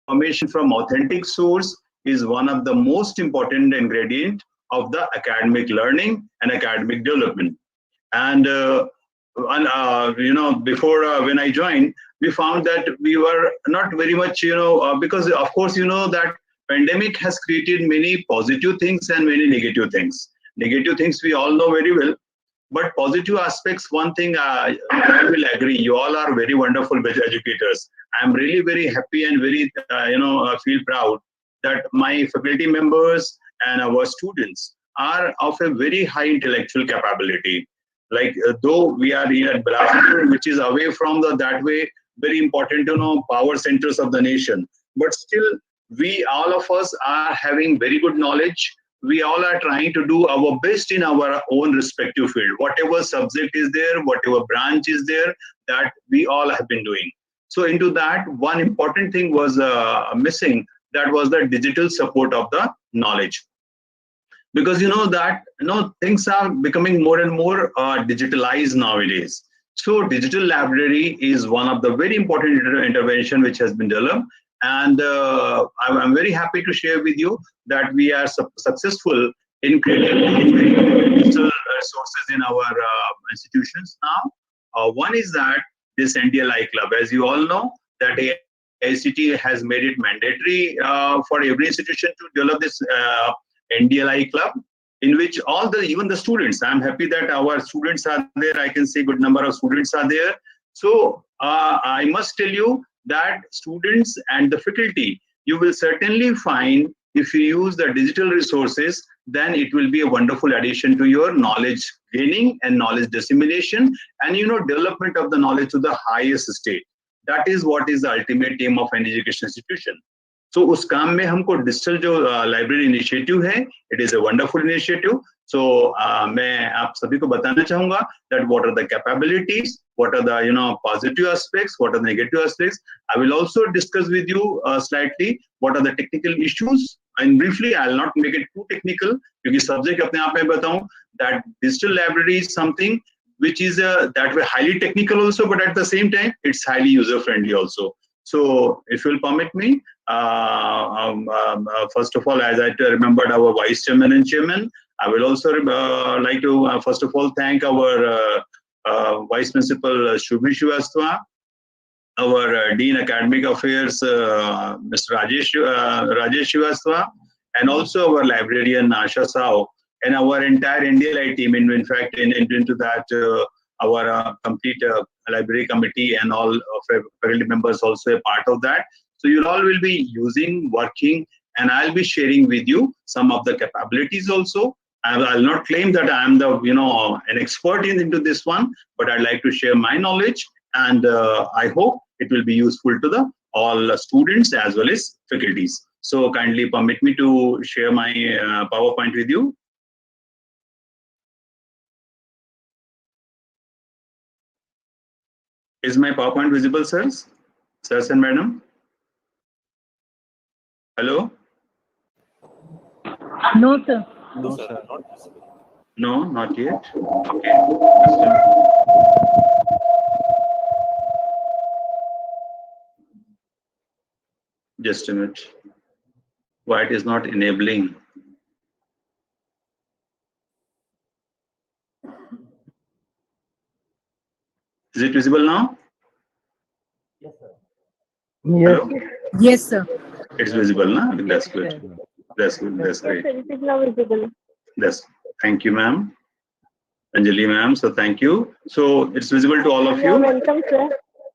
information from authentic source is one of the most important ingredient of the academic learning and academic development. And before when I joined, we found that we were not very much, because of course that pandemic has created many positive things and many negative things. Negative things we all know very well, but positive aspects, one thing I will agree, you all are very wonderful educators. I'm really very happy and very, feel proud that my faculty members and our students are of a very high intellectual capability. Like though we are here at Bilaspur, which is away from the that way very important, power centers of the nation, but still we all of us are having very good knowledge. We all are trying to do our best in our own respective field. Whatever subject is there, whatever branch is there, that we all have been doing. So into that, one important thing was missing. That was the digital support of the knowledge. Because that things are becoming more and more digitalized nowadays. So digital library is one of the very important intervention which has been developed. And I'm very happy to share with you that we are successful in creating digital resources in our institutions now. One is that this NDLI club, as you all know, that AICT has made it mandatory for every institution to develop this NDLI club, in which all the even the students. I'm happy that our students are there. I can say good number of students are there. So I must tell you that students and the faculty, you will certainly find if you use the digital resources, then it will be a wonderful addition to your knowledge gaining and knowledge dissemination and development of the knowledge to the highest state. That is what is the ultimate aim of an education institution. So उस काम में हमको digital जो library initiative है, it is a wonderful initiative. So मैं आप सभी को बताना चाहूंगा that what are the capabilities, what are the positive aspects, what are the negative aspects. I will also discuss with you slightly what are the technical issues, and briefly I'll not make it too technical क्योंकि subject अपने आप में बताऊं that digital library is something which is that way highly technical also, but at the same time it's highly user friendly also. So if you'll permit me, first of all, as I remembered our vice chairman and chairman, I will also like to first of all thank our vice principal Shubhi Srivastava, our dean academic affairs Mr. Rajesh Srivastava, and also our librarian Asha Sao, and our entire NDLI team. In fact, into that our complete library committee and all of faculty members also a part of that. So you all will be using, working, and I'll be sharing with you some of the capabilities also. I'll not claim that I'm the an expert into this one, but I'd like to share my knowledge, and I hope it will be useful to the all students as well as faculties. So kindly permit me to share my PowerPoint with you. Is my PowerPoint visible, sirs? Sirs and madam? Hello? No, sir. No, sir, not visible. No, not yet. Okay. Just a minute. Why it is not enabling? Is it visible now? Yes, sir. Yes. Hello? Yes, sir. It's visible, na? That's good. That's good. That's great. It is now visible. Thank you, ma'am. Anjali, ma'am. So thank you. So it's visible to all of You're you. welcome, sir.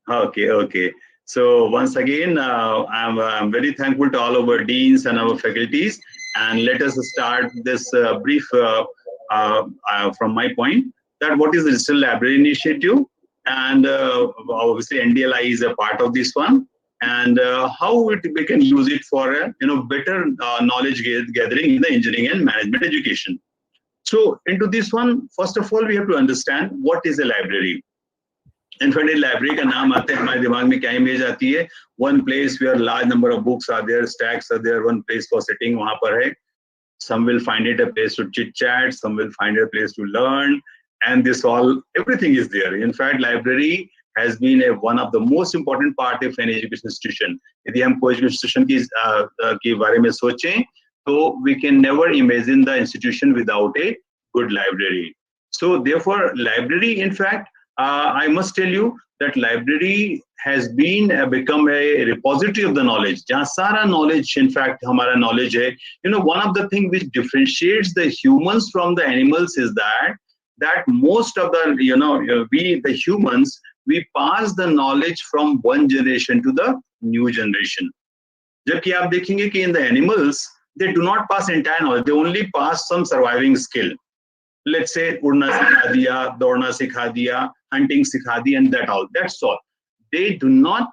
Okay. So once again, I'm very thankful to all our deans and our faculties. And let us start this brief from my point that what is the digital library initiative, and obviously NDLI is a part of this one, and how we can use it for better knowledge gathering in the engineering and management education. So into this one, first of all, we have to understand what is a library. In fact, library का नाम आते हैं हमारे दिमाग में क्या image आती है? One place where large number of books are there, stacks are there, one place for sitting वहाँ पर है. Some will find it a place to chit chat, some will find it a place to learn, and this all everything is there. In fact, library has been one of the most important part of an education institution. यदि हम कोई institution के बारे में सोचें, तो we can never imagine the institution without a good library. So therefore, library, in fact, I must tell you that library has been become a repository of the knowledge. जहाँ सारा knowledge, in fact, हमारा knowledge है. One of the things which differentiates the humans from the animals is that most of the, we the humans, we pass the knowledge from one generation to the new generation. जबकि आप देखेंगे कि in the animals, they do not pass entire knowledge. They only pass some surviving skill. Let's say उड़ना सिखा दिया, दौड़ना सिखा दिया, hunting सिखा दिया, and that's all. They do not,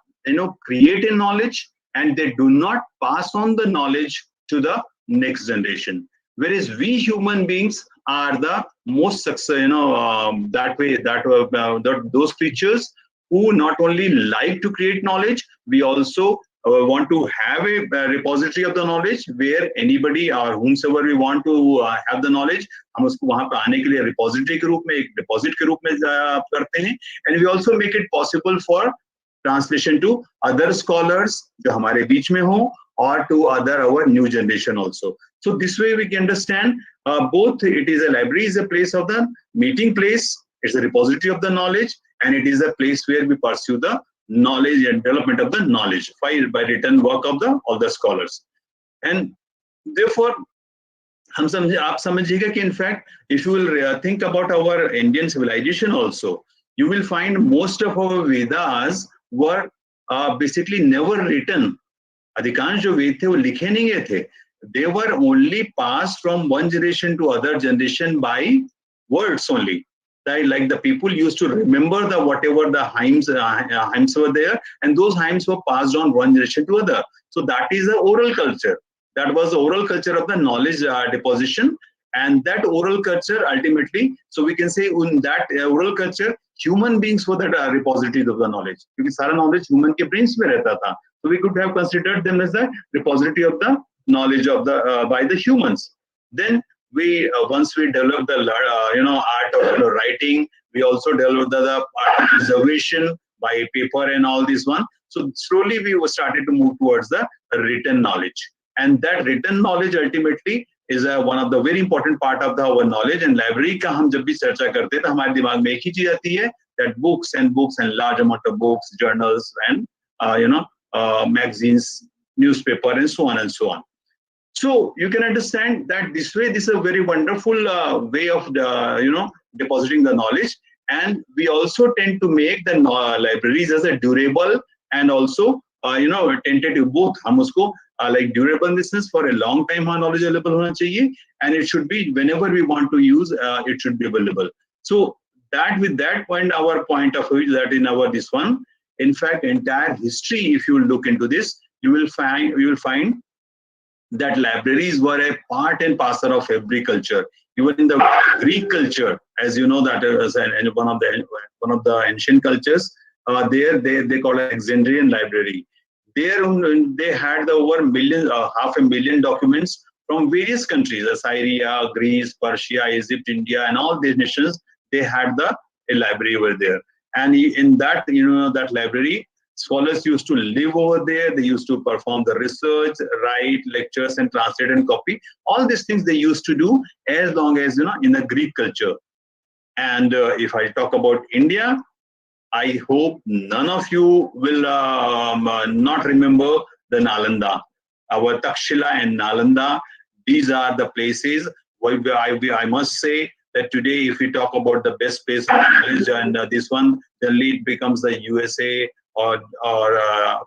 create a knowledge, and they do not pass on the knowledge to the next generation. Whereas we human beings are the most success, those creatures who not only like to create knowledge, we also want to have a repository of the knowledge where anybody or whomsoever we want to have the knowledge, हम उसको वहाँ पे आने के लिए repository के रूप में, एक deposit के रूप में करते हैं, and we also make it possible for translation to other scholars जो हमारे बीच में हो, or to our new generation also. So this way we can understand both it is a library, is a place of the meeting place, it's a repository of the knowledge, and it is a place where we pursue the knowledge and development of the knowledge by written work of all the scholars. And therefore आप समझिएगा कि in fact if you will think about our Indian civilization also, you will find most of our Vedas were basically never written. अधिकांश जो वेद थे वो लिखे नहीं गए थे. They were only passed from one generation to other generation by words only. Like the people used to remember whatever the hymns were there, and those hymns were passed on one generation to other. So that is the oral culture. That was the oral culture of the knowledge deposition, and that oral culture ultimately, so we can say in that oral culture, human beings were the repositories of the knowledge. क्योंकि सारा knowledge human के brains में रहता था. So we could have considered them as the repository of the knowledge of the by the humans. Then we once we developed the art of writing, we also developed the art of preservation by paper and all this one. So slowly we started to move towards the written knowledge, and that written knowledge ultimately is one of the very important part of our knowledge. And library का हम जब भी चर्चा करते हैं तो हमारे दिमाग में एक ही चीज आती है, that books and large amount of books, journals, and magazines, newspaper, and so on and so on. So you can understand that this is a very wonderful way of depositing the knowledge. And we also tend to make the libraries as a durable and also tentative both. हम उसको like durable business for a long time our knowledge available होना चाहिए, and it should be whenever we want to use it should be available. So that with that point, our point of view is that in our this one, in fact, entire history, if you look into this, you will find that libraries were a part and parcel of every culture. Even in the Greek culture, as you know, that is one of the ancient cultures. There they call it Alexandrian library. There they had over half a million documents from various countries: Assyria, Greece, Persia, Egypt, India, and all these nations. They had a library over there, and in that that library, scholars used to live over there. They used to perform the research, write lectures, and translate and copy. All these things they used to do as long as in the Greek culture. And if I talk about India, I hope none of you will not remember the Nalanda. Our Takshila and Nalanda, these are the places where I must say that today, if we talk about the best place of knowledge, and this one, generally it becomes the USA or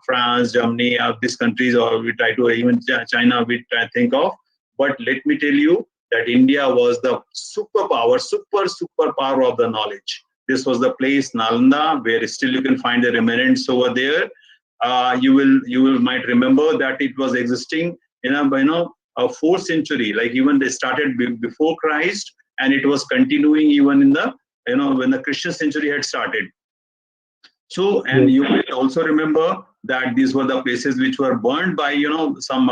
France, Germany, these countries, or we try to even China, we try to think of. But let me tell you that India was the superpower of the knowledge. This was the place, Nalanda, where still you can find the remnants over there. You might remember that it was existing in a 4th century, like even they started before Christ, and it was continuing even in the when the Christian century had started. So, and you will also remember that these were the places which were burned by some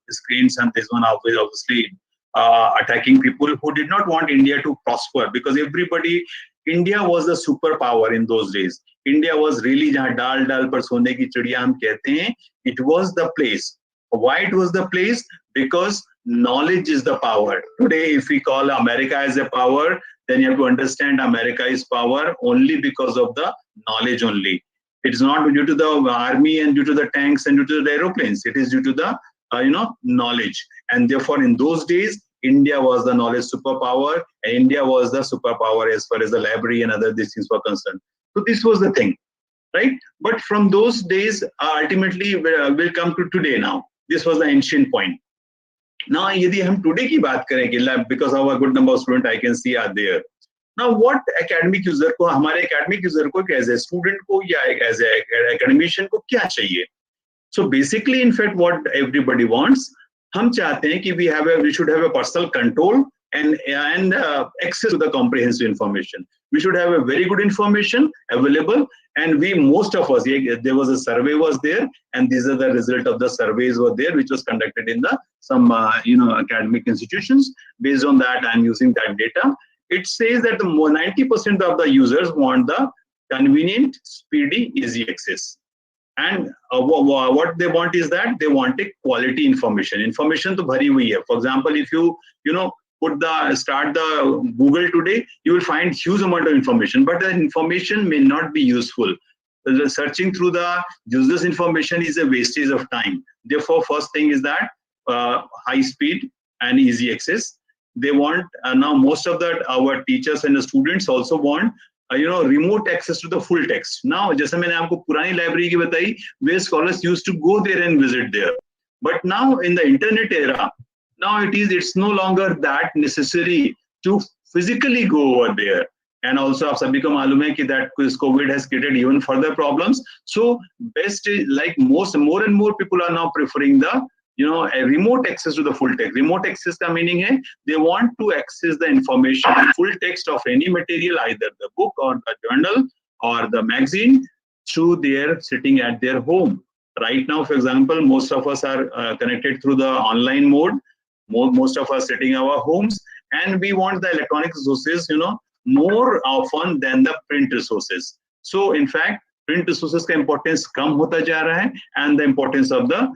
screens, and this one obviously attacking people who did not want India to prosper, because everybody India was the superpower in those days. India was really जहाँ डाल डाल पर सोने की चिड़िया हम कहते हैं. It was the place. Why it was the place? Because knowledge is the power. Today, if we call America as a power, then you have to understand America is power only because of the knowledge only. It is not due to the army and due to the tanks and due to the aeroplanes. It is due to the knowledge. And therefore, in those days, India was the knowledge superpower, and India was the superpower as far as the library and other these things were concerned. So this was the thing, right? But from those days, ultimately, we'll come to today now. This was the ancient point. Now, यदि हम today की बात करें कि because of a good number of students I can see are there. Now, what academic user को, हमारे academic user को as a student को या as a academician को क्या चाहिए? So basically, in fact, what everybody wants, हम चाहते हैं कि we should have a personal control and access to the comprehensive information. We should have a very good information available, and most of us, there was a survey was there, and these are the result of the surveys were there, which was conducted in some academic institutions. Based on that, I'm using that data. It says that 90% of the users want the convenient, speedy, easy access. And what they want is that they want a quality information. Information to bhari hui hai. For example, if you start the Google today, you will find huge amount of information, but the information may not be useful. The searching through the user's information is a wastage of time. Therefore, first thing is that high speed and easy access. They want now most of that our teachers and the students also want remote access to the full text. Now, जैसे मैंने आपको पुरानी library की बताई, where scholars used to go there and visit there. But now in the internet era, now it's no longer that necessary to physically go over there. And also, आप सभी को मालूम है कि that COVID has created even further problems. So best is like more and more people are now preferring the a remote access to the full text. Remote access का meaning है they want to access the information, full text of any material, either the book or the journal or the magazine, through their sitting at their home. Right now, for example, most of us are connected through the online mode. Most of us sitting in our homes, and we want the electronic resources, more often than the print resources. So, in fact, print resources का importance कम होता जा रहा है, and the importance of the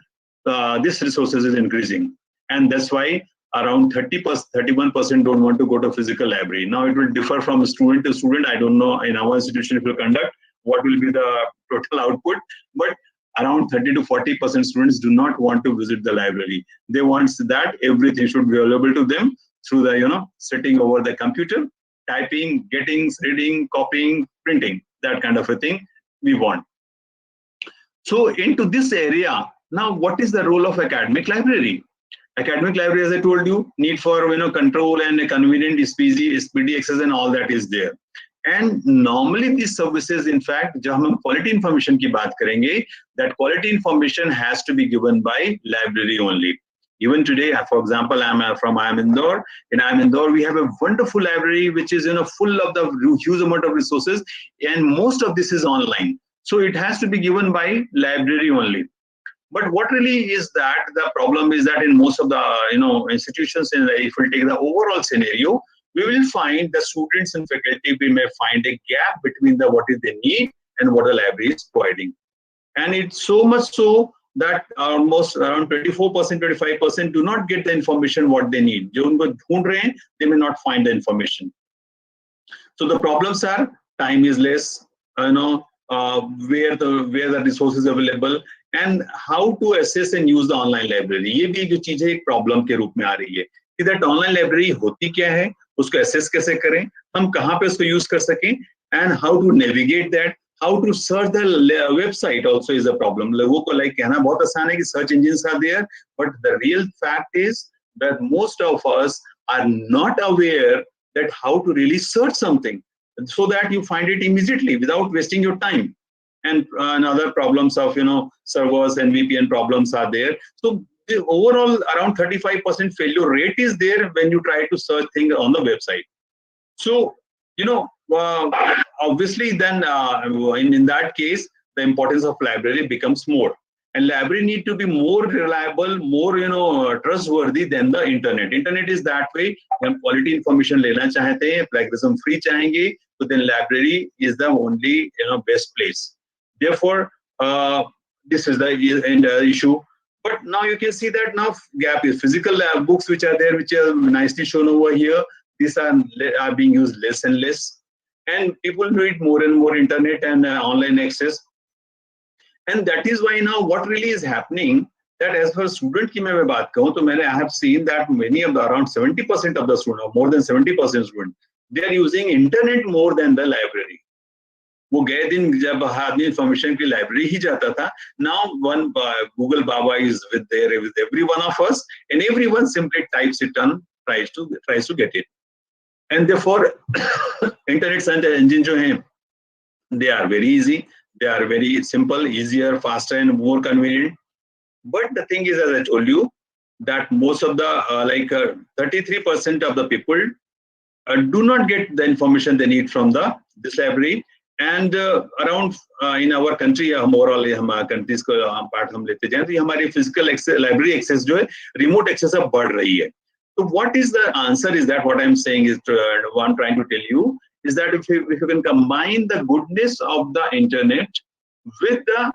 this resources is increasing, and that's why around 31% don't want to go to physical library. Now it will differ from student to student. I don't know in our institution if you conduct what will be the total output, but around 30 to 40% students do not want to visit the library. They want that everything should be available to them through the sitting over the computer, typing, getting, reading, copying, printing, that kind of a thing we want. So into this area. Now, what is the role of academic library? Academic library, as I told you, need for control and a convenient, speedy access and all that is there. And normally these services, in fact, जब हम quality information की बात करेंगे, that quality information has to be given by library only. Even today, for example, I'm from Indore. In Indore, we have a wonderful library which is full of the huge amount of resources, and most of this is online. So it has to be given by library only. But what really is that the problem is that in most of the institutions, if we take the overall scenario, we will find the students and faculty, we may find a gap between what is they need and what the library is providing. And it's so much so that almost around 24%, 25% do not get the information what they need. जो उनको ढूंढ रहे हैं, they may not find the information. So the problems are time is less, where the resources available, and how to assess and use the online library. ये भी जो चीजें एक problem के रूप में आ रही है कि that online library होती क्या है, उसको assess कैसे करें, हम कहाँ पे उसको use कर सकें, and how to navigate that, how to search the website also is a problem. लोगों को कहना बहुत आसान है कि search engines are there, but the real fact is that most of us are not aware that how to really search something so that you find it immediately without wasting your time. And other problems of servers and VPN problems are there. So the overall around 35% failure rate is there when you try to search things on the website. So obviously then in that case the importance of library becomes more, and library need to be more reliable, more trustworthy than the internet. Internet is that way. हम quality information लेना चाहते हैं, plagiarism free चाहेंगे, so then library is the only best place. Therefore, this is the issue. But now you can see that now gap is physical books which are there, which are nicely shown over here. These are being used less and less, and people read more and more internet and online access. And that is why now what really is happening, that as far as student की मैं बात कहूँ तो I have seen that many of the around 70% of the students, or more than 70% students, they are using internet more than the library. वो गए दिन जब आदमी इंफॉर्मेशन की लाइब्रेरी ही जाता था. Now one Google Baba is with every one of us, and everyone simply types it and tries to get it. And therefore internet search engine जो हैं, they are very easy, they are very simple, easier, faster, and more convenient. But the thing is, as I told you, that most of the 33% of the people do not get the information they need from this library. And around in our country, overall हमारे countries को part हम लेते जाएं तो ये हमारी physical access, library access जो है, remote access अब बढ़ रही है. So what is the answer? Is that what I'm saying is what I'm trying to tell you is that if you can combine the goodness of the internet with the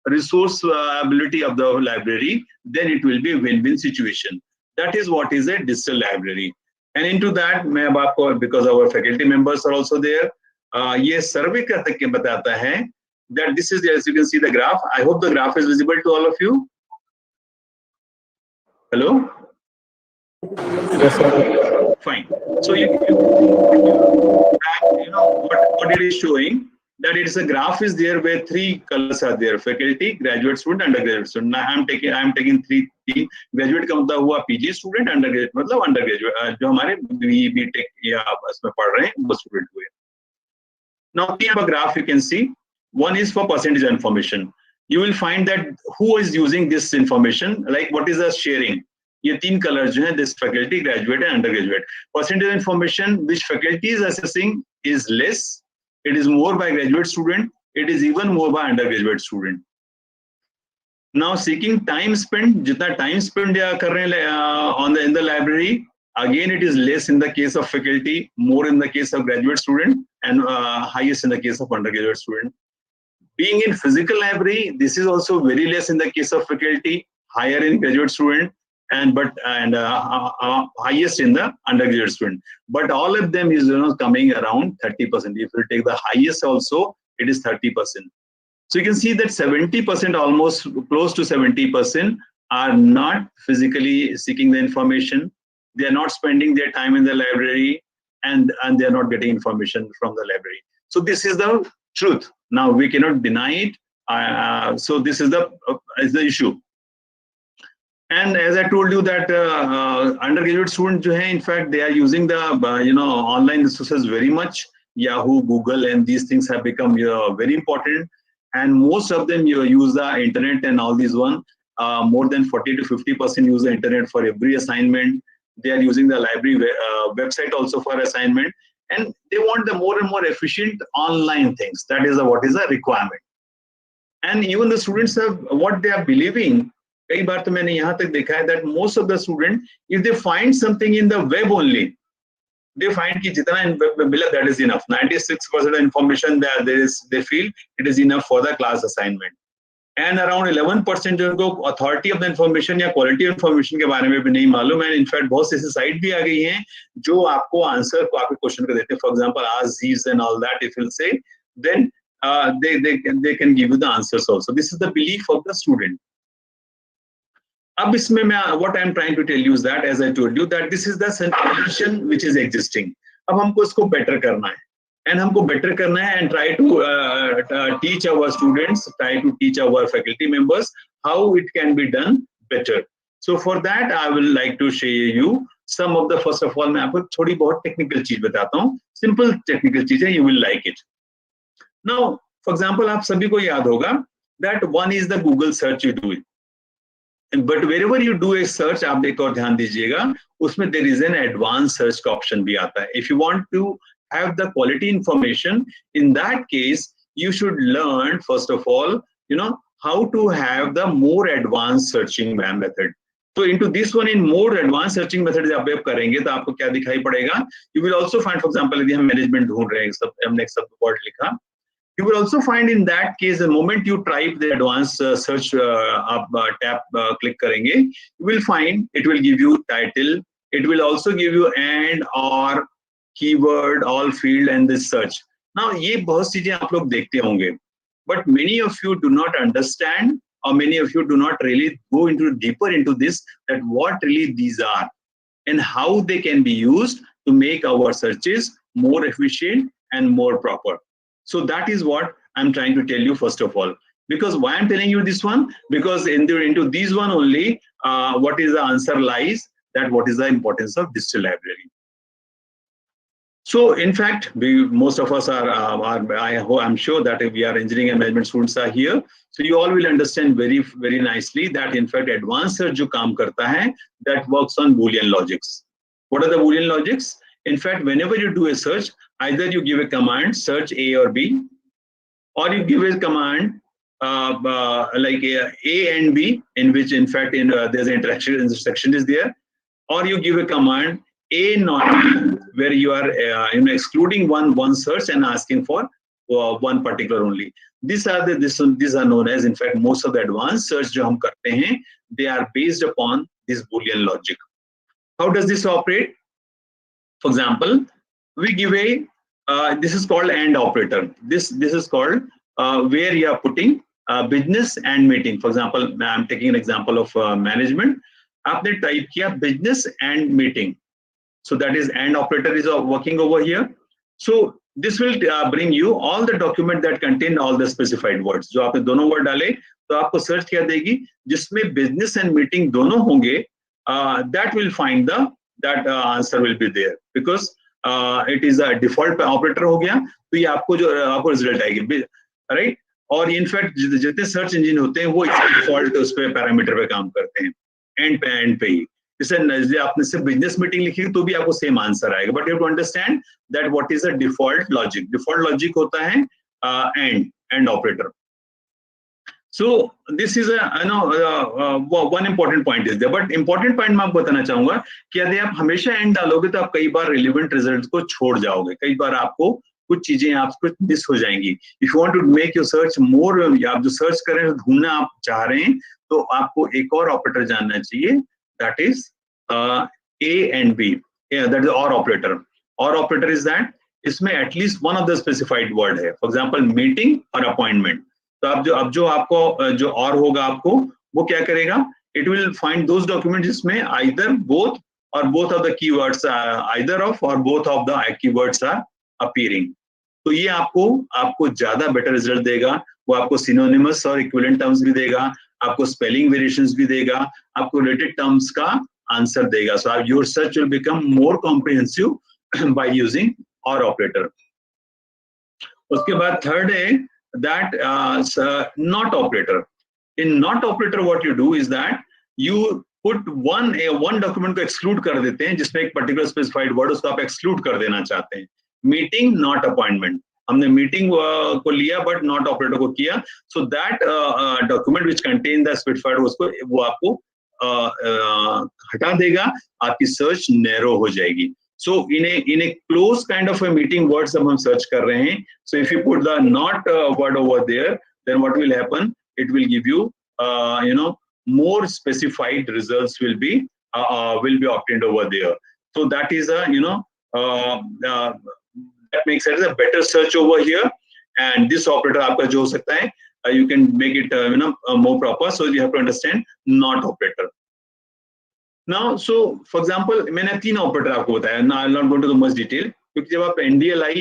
resource ability of the library, then it will be a win-win situation. That is what is a digital library. And into that, मैं अब आपको, because our faculty members are also there, ये survey करके बताता है that this is, as you can see the graph. I hope the graph is visible to all of you. Hello? Yes, sir. Fine. So what it is showing, that it is a graph is there where three colors are there: faculty, graduate student, undergraduate student. Now I am taking three. Graduate का मतलब हुआ PG student, undergraduate मतलब undergraduate जो हमारे B.Tech या इसमें पढ़ रहे हैं वो student हुए. Now we have a graph you can see. One is for percentage information. You will find that who is using this information, like what is the sharing. ये तीन colors जो हैं, this faculty, graduate and undergraduate. Percentage information which faculty is assessing is less. It is more by graduate student. It is even more by undergraduate student. Now seeking time spent, जितना time spent कर रहे हैं in the library, again it is less in the case of faculty, more in the case of graduate student, and highest in the case of undergraduate student. Being in physical library, this is also very less in the case of faculty, higher in graduate student, and highest in the undergraduate student. But all of them is coming around 30%. If you take the highest also, it is 30%. So you can see that 70%, almost close to 70%, are not physically seeking the information. They are not spending their time in the library, and they are not getting information from the library. So this is the truth. Now we cannot deny it. So this is the issue. And as I told you that undergraduate students, in fact, they are using the online resources very much. Yahoo, Google, and these things have become very important. And most of them use the internet and all these one. More than 40 to 50% use the internet for every assignment. They are using the library website also for assignment. And they want the more and more efficient online things. That is what is a requirement. And even the students have what they are believing. कई बार तो मैंने यहाँ तक देखा है that most of the students, if they find something in the web only, they find कि जितना in web में मिला, that is enough. 96% of information they feel it is enough for the class assignment. And around 11% जो उनको authority of the information या quality of information के बारे में भी नहीं मालूम है. In fact, बहुत से ऐसे साइट भी आ गई हैं जो आपको आंसर को आपके क्वेश्चन को देते हैं. For example, ask these and all that. If you'll say, then they can give you the answers also. This is the belief of the student. अब इसमें मैं what I am trying to tell you is that, as I told you, that this is the situation which is existing. अब हमको इसको better करना है, and हमको better करना है and try to teach our students, try to teach our faculty members how it can be done better. So for that, I will like to share you some of the, first of all, मैं आपको थोड़ी बहुत technical चीज बताता हूँ. Simple technical चीजें, you will like it. Now, for example, आप सभी को याद होगा that one is the Google search you do it. But wherever you do a search, आप एक और ध्यान दीजिएगा, उसमें there is an advanced search का option भी आता है. If you want to have the quality information, in that case, you should learn, first of all, how to have the more advanced searching method. So into this one, in more advanced searching methods आप करेंगे तो आपको क्या दिखाई पड़ेगा? You will also find, for example, यदि हम management ढूंढ रहे हैं, सब हमने एक सब word लिखा, you will also find in that case the moment you type the advanced search आप tab click करेंगे, you will find it will give you title, it will also give you and or keyword, all field and this search. Now ये बहुत चीजें आप लोग देखते होंगे, but many of you do not understand, or many of you do not really go into deeper into this, that what really these are and how they can be used to make our searches more efficient and more proper. So that is what I'm trying to tell you first of all. Because why I'm telling you this one? Because into these one only, what is the answer lies, that what is the importance of digital library. So in fact, most of us are I'm sure that we are engineering and management students are here. So you all will understand very, very nicely that in fact advanced search जो काम करता है, that works on Boolean logics. What are the Boolean logics? In fact, whenever you do a search, either you give a command search A or B, or you give a command like A and B, in which in fact there's an intersection is there, or you give a command A not B, where you are excluding one search and asking for one particular only. These are known as, in fact, most of the advanced search जो हम करते हैं, they are based upon this Boolean logic. How does this operate? For example, we give a this is called AND operator. This is called where you are putting business and meeting. For example, I'm taking an example of management. आपने type किया business and meeting. So that is AND operator is working over here. So this will bring you all the document that contain all the specified words. जो आपने दोनों word डाले, तो आपको search क्या देगी? जिसमें business and meeting दोनों होंगे, that will find that answer will be there, because it is a default operator हो गया, तो ये आपको result आएगी, right? और in fact जितने search engine होते हैं वो default उस पे parameter पे काम करते हैं, end पे ही. जैसे आपने सिर्फ बिजनेस मीटिंग लिखी तो भी आपको सेम आंसर आएगा, but you have to understand that what is the default logic. Default logic होता है and operator. So this is one important point is there, but important point मैं आपको बताना चाहूंगा कि यदि आप हमेशा एंड डालोगे तो आप कई बार रिलेवेंट रिजल्ट को छोड़ जाओगे, कई बार आपको कुछ चीजें आपको मिस हो जाएंगी. If you want to make your search more, आप जो सर्च कर रहे हैं, ढूंढना आप चाह रहे हैं, तो आपको एक और ऑपरेटर जानना चाहिए, that is A and B. Yeah, that is OR operator. OR operator is that इसमें at least one of the specified word है. For example, meeting or appointment. तो अब जो आपको जो OR होगा आपको, वो क्या करेगा? It will find those documents जिसमें either both or both of the keywords either of or both of the keywords are appearing. तो ये आपको ज्यादा बेटर रिजल्ट देगा. वो आपको सिनोनिमस और इक्विवेलेंट टर्म्स भी देगा, आपको स्पेलिंग वेरिएशंस भी देगा, आपको रिलेटेड टर्म्स का आंसर देगा. So your search will become more comprehensive by using OR operator. उसके बाद थर्ड है that not operator. In not operator what you do is that you put one document को exclude कर देते हैं जिसमें एक पर्टिकुलर स्पेसिफाइड वर्ड उसको आप एक्सक्लूड कर देना चाहते हैं. मीटिंग नॉट अपॉइंटमेंट, हमने मीटिंग को लिया बट नॉट ऑपरेटर को किया. So that document which contain the specified उसको वो आपको हटा देगा, आपकी सर्च नैरो हो जाएगी. So in a close kind of a meeting word जब हम सर्च कर रहे हैं, so if you put the not word over there, then what will happen, it will give you more specified results will be obtained over there. So that is that makes it a better search over here. And this operator आपका जो हो सकता है, you can make it more proper. So you have to understand not operator. Now, so for example, मैंने 3 operator आपको बताया. Now I'll not go into the much detail. क्योंकि जब आप NDLI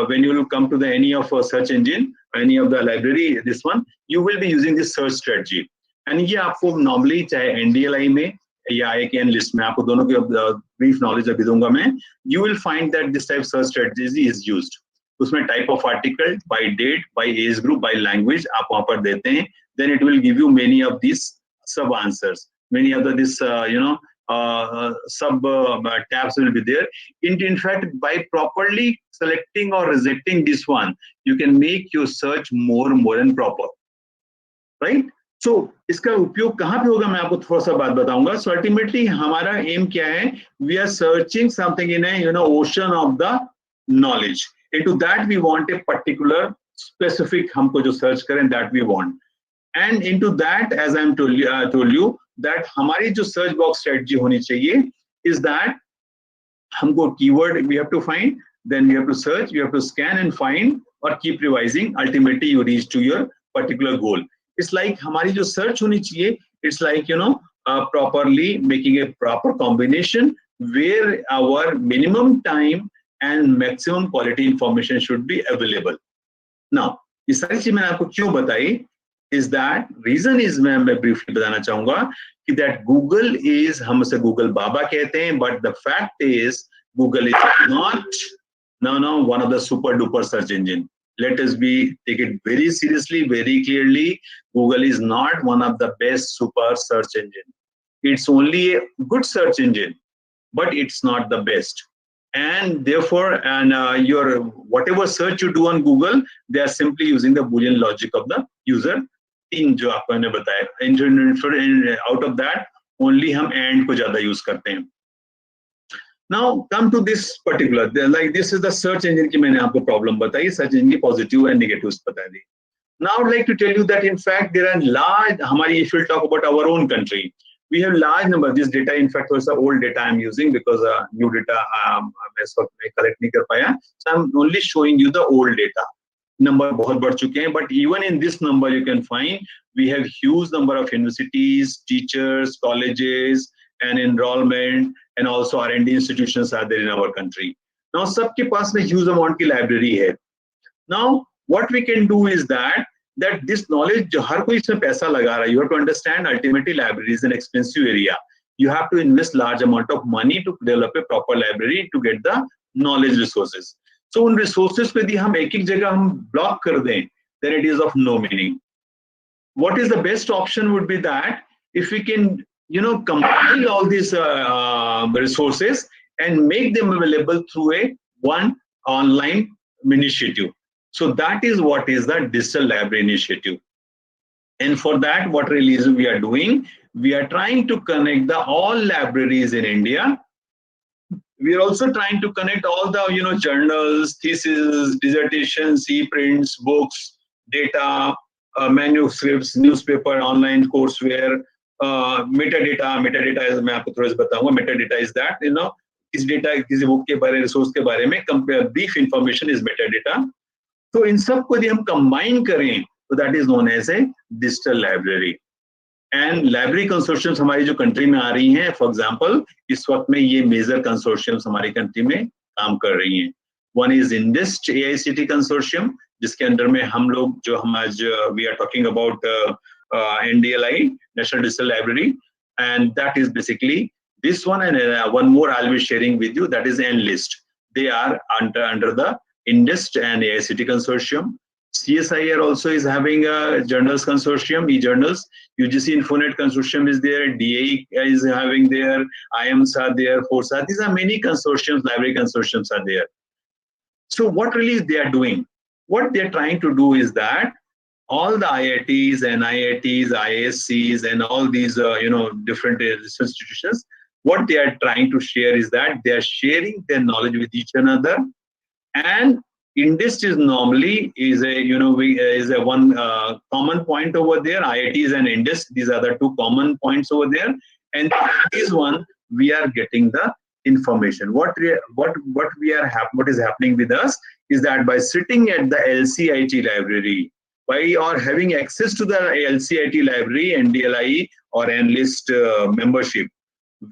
when you will come to the any of a search engine, any of the library, this one, you will be using this search strategy. And ये आपको normally चाहे NDLI में या एक analyst में, आपको दोनों की ब्रीफ नॉलेज अभी दूंगा मैं. You will find that this type search strategy is used. उसमें type of article, by date, by age group, by language आप वहां पर देते हैं. Then it will give you many of this sub answers, many of this sub tabs will be there. In fact, by properly selecting or rejecting this one, you can make your search more and proper, right? सो इसका उपयोग कहाँ पे होगा मैं आपको थोड़ा सा बात बताऊंगा. सो अल्टीमेटली हमारा एम क्या है, we are searching something in a ocean of the knowledge. Into that we want a particular specific, हमको जो सर्च करें that we want. And into that as I am told you that हमारी जो search box strategy होनी चाहिए is that हमको keyword we have to find, then we have to search, we have to scan and find or keep revising. Ultimately you reach to your particular goal. It's like हमारी जो search होनी चाहिए, it's like properly making a proper combination where our minimum time and maximum quality information should be available. Now ये सारी चीज मैंने आपको क्यों बताई is that reason is मैं briefly बताना चाहूंगा कि that Google is, हम उसे Google बाबा कहते हैं, but the fact is Google is not one of the super duper search engine. Let us take it very seriously, very clearly. Google is not one of the best super search engine. It's only a good search engine, but it's not the best. And therefore, your whatever search you do on Google, they are simply using the Boolean logic of the user. तीन जो आपको मैंने बताया, out of that only हम and को ज्यादा use करते हैं. Now come to this particular, like this is the search engine की मैंने आपको problem बताई, search engine की positive and negatives बता दी. Now I'd like to tell you that in fact there are large, हमारी if we talk about our own country, we have large number. This data in fact was the old data I'm using because new data मैं इस वक्त में collect नहीं कर पाया. So I'm only showing you the old data. Number बहुत बढ़ चुके हैं, but even in this number you can find we have huge number of universities, teachers, colleges, and enrollment, and also R&D institutions are there in our country. Now सबके पास में huge amount की library है. Now what we can do is that this knowledge जो हर कोई इसमें पैसा लगा रहा है, you have to understand ultimately library is an expensive area. You have to invest large amount of money to develop a proper library to get the knowledge resources. So उन resources को यदि हम एक जगह हम block कर दें, then it is of no meaning. What is the best option would be that if we can compile all these resources and make them available through a one online initiative. So that is what is the digital library initiative. And for that, what really is we are doing, we are trying to connect all libraries in India. We are also trying to connect all the journals, theses, dissertations, e-prints, books, data, manuscripts, newspaper, online courseware, metadata is मैं आपको थोड़ा सा बताऊंगा. Metadata is that इस data किसी book के बारे, resource के बारे में brief information is metadata. तो इन सब को यदि हम combine करें तो that is known as a digital library. And library consortiums हमारी जो country में आ रही हैं, for example इस वक्त में ये major consortiums हमारी country में काम कर रही हैं. One is INDIST AICT consortium, जिसके अंदर में हम लोग जो हम आज we are talking about NDLI, National Digital Library, and that is basically this one, and one more I'll be sharing with you, that is NList. They are under the INDIST and AICT consortium. CSIR also is having a journals consortium, e-journals. UGC Infonet consortium is there, DAE is having there, IAMS are there, FORSA. These are many consortiums, library consortiums are there. So what really they are doing? What they are trying to do is that all the IITs and IITs, ISCs, and all these different research institutions, what they are trying to share is that they are sharing their knowledge with each another. And INDIST is normally is a one common point over there. IITs and INDIST, these are the two common points over there. And this one we are getting the information. What is happening with us is that by sitting at the LCIT library, by or having access to the LCIT library, NDLI or NList membership,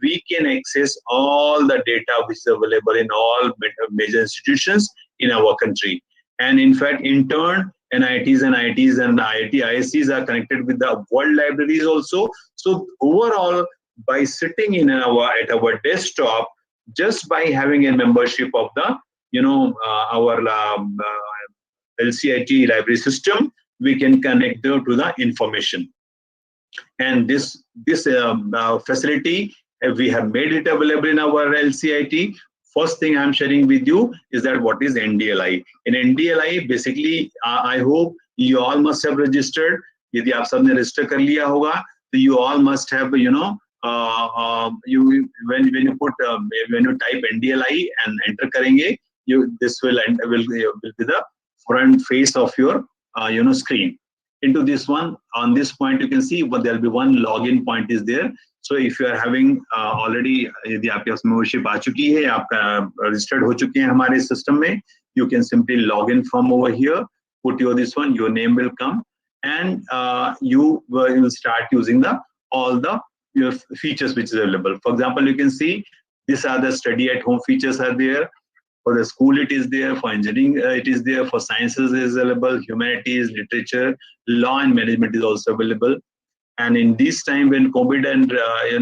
we can access all the data which is available in all major institutions in our country. And in fact, in turn, NITs and IITs and ISCs are connected with the world libraries also. So overall, by sitting in at our desktop, just by having a membership of the our LCIT library system, we can connect to the information. And this facility, we have made it available in our LCIT. First thing I'm sharing with you is that what is NDLI. In NDLI, basically, I hope you all must have registered. यदि आप सबने register कर लिया होगा तो you all must have, you when you put when you type NDLI and enter करेंगे, this will be the front face of your screen. Into this one, on this point you can see, but there will be one login point is there. So if you are having already, यदि आपके पास membership आ चुकी है, आपका registered हो चुके हैं हमारे system में, you can simply log in from over here, put this one, your name will come, and you will start using all the features which is available. For example, you can see these are the study at home features are there. For the school, it is there. For engineering, it is there. For sciences, is available. Humanities, literature, law, and management is also available. And in this time when COVID and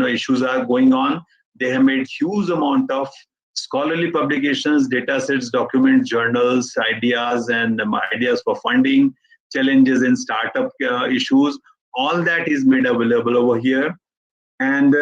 issues are going on, they have made huge amount of scholarly publications, data sets, documents, journals, ideas, and ideas for funding, challenges in startup issues. All that is made available over here. And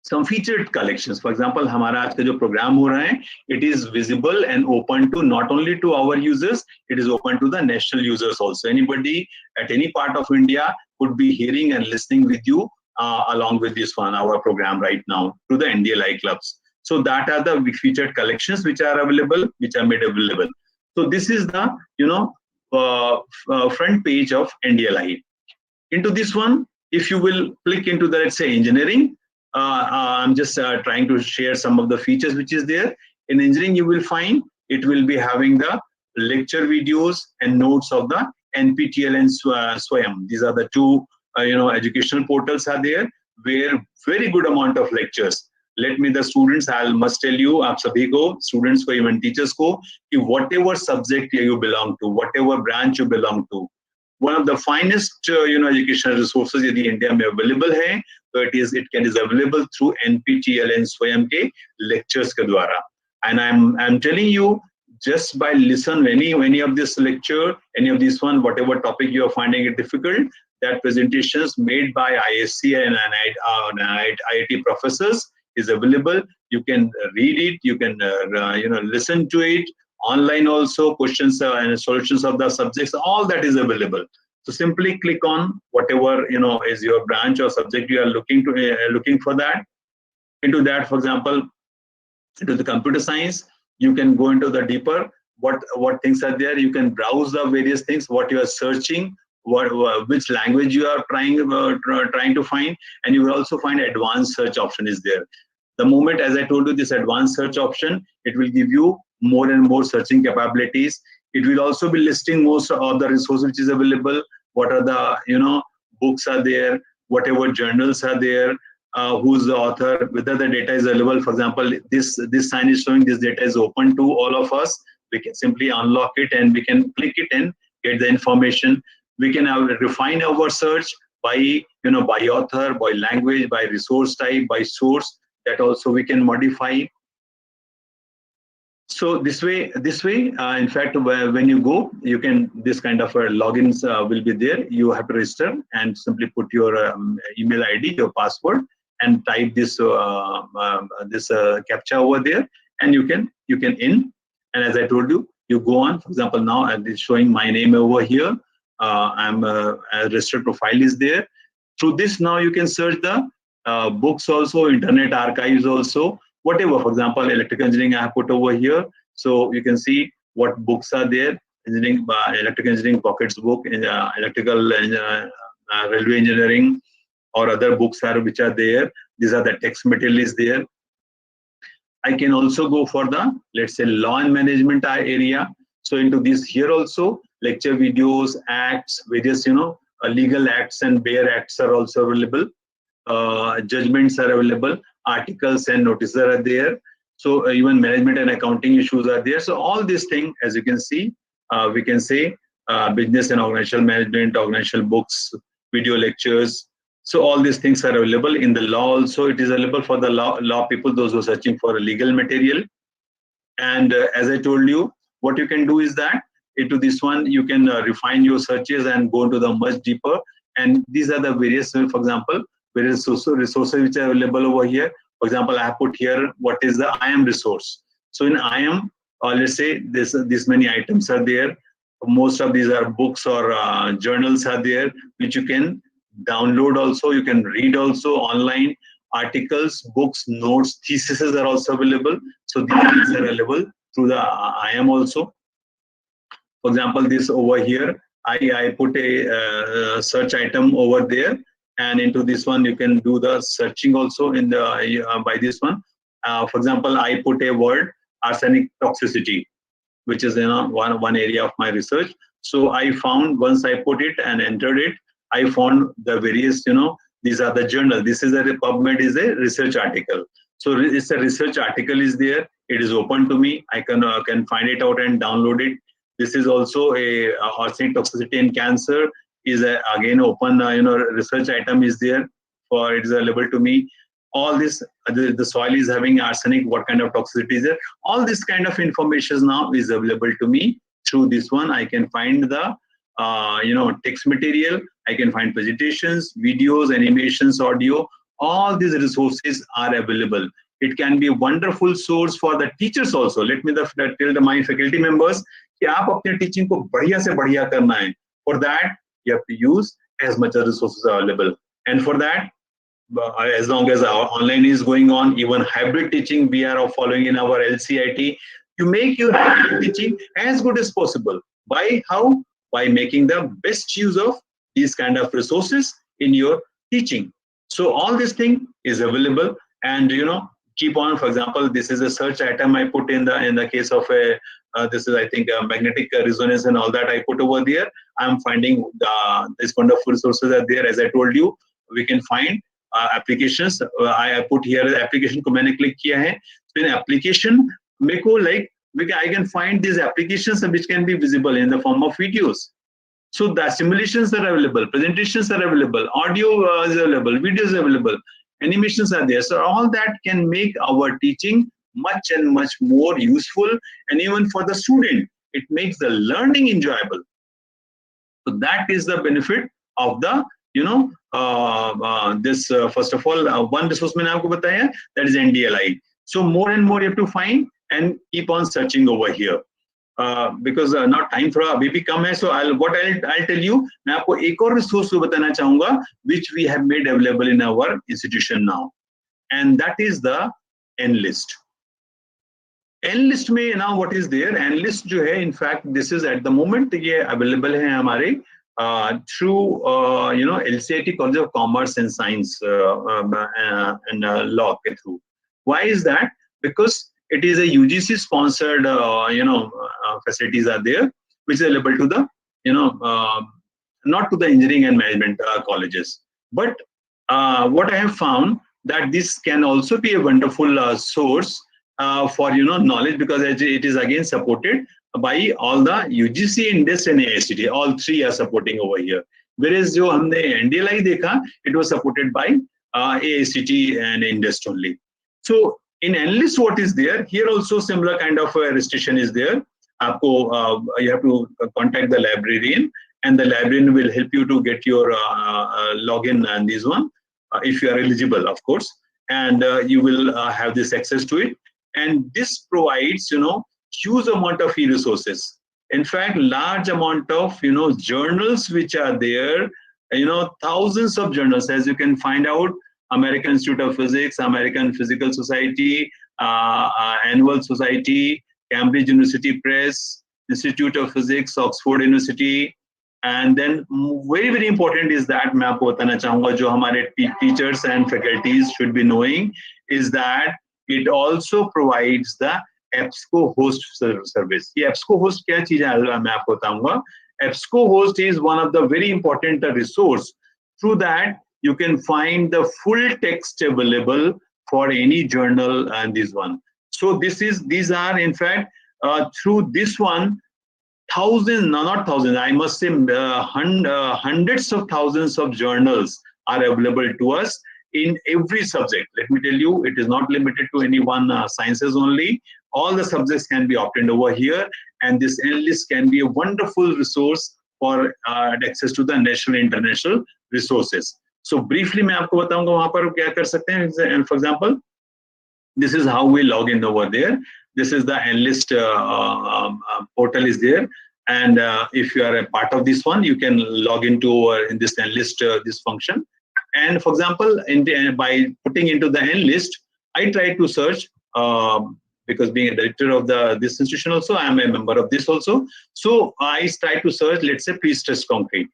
some featured collections. For example, हमारा आज का जो program हो रहा है, it is visible and open to not only to our users, it is open to the national users also. Anybody at any part of India could be hearing and listening with you along with this one, our program right now, to the NDLI clubs. So that are the featured collections which are available, which are made available. So this is the front page of NDLI. Into this one, if you will click into the, let's say, engineering, I'm just trying to share some of the features which is there. In engineering, you will find it will be having the lecture videos and notes of the NPTEL and SWAYAM. These are the two educational portals are there where very good amount of lectures. Let me the students, I must tell you, आप सभी को, students को, even teachers को, कि whatever subject you belong to, whatever branch you belong to, one of the finest educational resources in India में available है, so it is available through NPTEL and SWAYAM के lectures के द्वारा. And I'm telling you, just by listen any of this lecture, any of this one, whatever topic you are finding it difficult, that presentations made by ISC and IIT professors is available. You can read it, you can listen to it online also. Questions and solutions of the subjects, all that is available. So simply click on whatever is your branch or subject you are looking for that. Into that, for example, into the computer science, you can go into the deeper what things are there. You can browse the various things, what you are searching, which language you are trying to find, and you will also find advanced search option is there. The moment, as I told you, this advanced search option, it will give you more and more searching capabilities. It will also be listing most of the resources which is available. What are the books are there, whatever journals are there, who's the author, whether the data is available. For example, this sign is showing this data is open to all of us. We can simply unlock it and we can click it and get the information. We can refine our search by by author, by language, by resource type, by source. That also we can modify. So this way, in fact, when you go, you can, this kind of logins will be there. You have to register and simply put your email ID, your password, and type this captcha over there, and you can in. And as I told you, you go on. For example, now it's showing my name over here. I'm a registered profile is there. Through this, now you can search the books also, internet archives also. Whatever, for example, electrical engineering I have put over here, so you can see what books are there. Engineering, electrical engineering pockets book, electrical railway engineering, or other books are which are there. These are the text material is there. I can also go for the, let's say, law and management area. So into this here also, lecture videos, acts, various legal acts and bare acts are also available. Judgments are available. Articles and notices are there. So even management and accounting issues are there. So all these things, as you can see, we can say business and organizational management, organizational books, video lectures. So all these things are available. In the law also, it is available for the law people, those who are searching for a legal material. And as I told you, what you can do is that into this one, you can refine your searches and go into the much deeper. And these are the various, for example, various resources which are available over here. For example, I have put here what is the IAM resource. So in IAM, let's say this many items are there. Most of these are books or journals are there, which you can download also, you can read also online. Articles, books, notes, theses are also available. So these things are available through the IM also. For example, this over here, I put a search item over there, and into this one you can do the searching also in the by this one. For example, I put a word arsenic toxicity, which is one area of my research. So I found, once I put it and entered it, I found the various, these are the journal. This is a PubMed is a research article. So it's a research article is there. It is open to me. I can find it out and download it. This is also a arsenic toxicity in cancer is again open, research item is there for it is available to me. All this, the soil is having arsenic, what kind of toxicity is there? All this kind of information now is available to me through this one. I can find the, text material. I can find presentations, videos, animations, audio. All these resources are available. It can be a wonderful source for the teachers also. Let me tell my faculty members कि आप अपने teaching को बढ़िया से बढ़िया करना है. For that, you have to use as much as resources are available. And for that, as long as our online is going on, even hybrid teaching we are following in our LCIT, you make your hybrid teaching as good as possible. By how? By making the best use of these kind of resources in your teaching. So all this thing is available, and keep on. For example, this is a search item I put in the case of a this is, I think, magnetic resonance and all that I put over there. I'm finding these wonderful resources are there. As I told you, we can find applications. I put here application को मैंने click किया है. So in application, मेरे को I can find these applications which can be visible in the form of videos. So the simulations are available, presentations are available, audio is available, videos are available, animations are there. So all that can make our teaching much and much more useful, and even for the student, it makes the learning enjoyable. So that is the benefit of the, this first of all, one resource मैंने आपको बताया, that is NDLI. So more and more you have to find and keep on searching over here. Because not time थोड़ा अभी भी कम है, so I'll tell you, मैं आपको एक और resource बताना चाहूँगा which we have made available in our institution now, and that is the N-list. N-list में now what is there? N-list जो है, in fact, this is at the moment ये available है हमारे through LCIT College of Commerce and Science and Law के through. Why is that? Because it is a UGC sponsored facilities are there, which is available to the not to the engineering and management colleges. But what I have found that this can also be a wonderful source for knowledge, because it is again supported by all the UGC, INDEST and AICTE. All three are supporting over here. Whereas जो हमने NDLI देखा, it was supported by AICTE and INDEST only. So in N-list, what is there? Here also similar kind of restriction is there. आपको you have to contact the librarian, and the librarian will help you to get your login and this one, if you are eligible, of course, and you will have this access to it. And this provides huge amount of e-resources. In fact, large amount of journals which are there, thousands of journals, as you can find out. American Institute of Physics, American Physical Society, Annual Society, Cambridge University Press, Institute of Physics, Oxford University, and then very very important is that मैं आपको बताना चाहूँगा जो हमारे teachers and faculties should be knowing is that it also provides the EBSCO host service. ये EBSCO host क्या चीज़ है मैं आपको बताऊँगा. EBSCO host is one of the very important resource. Through that you can find the full text available for any journal and this one. So these are in fact through this one, thousands, not thousands, I must say hundreds of thousands of journals are available to us in every subject. Let me tell you, it is not limited to any one sciences only. All the subjects can be obtained over here, and this N-list can be a wonderful resource for access to the national and international resources. So briefly मैं आपको बताऊंगा वहां पर क्या कर सकते हैं. And for example, this is how we log in over there. This is the N-list portal is there, And if you are a part of this one, you can log into in this end list this function. And for example, by putting into the end list, I try to search because being a director of this institution also, I am a member of this also. So I try to search, let's say, pre-stressed concrete.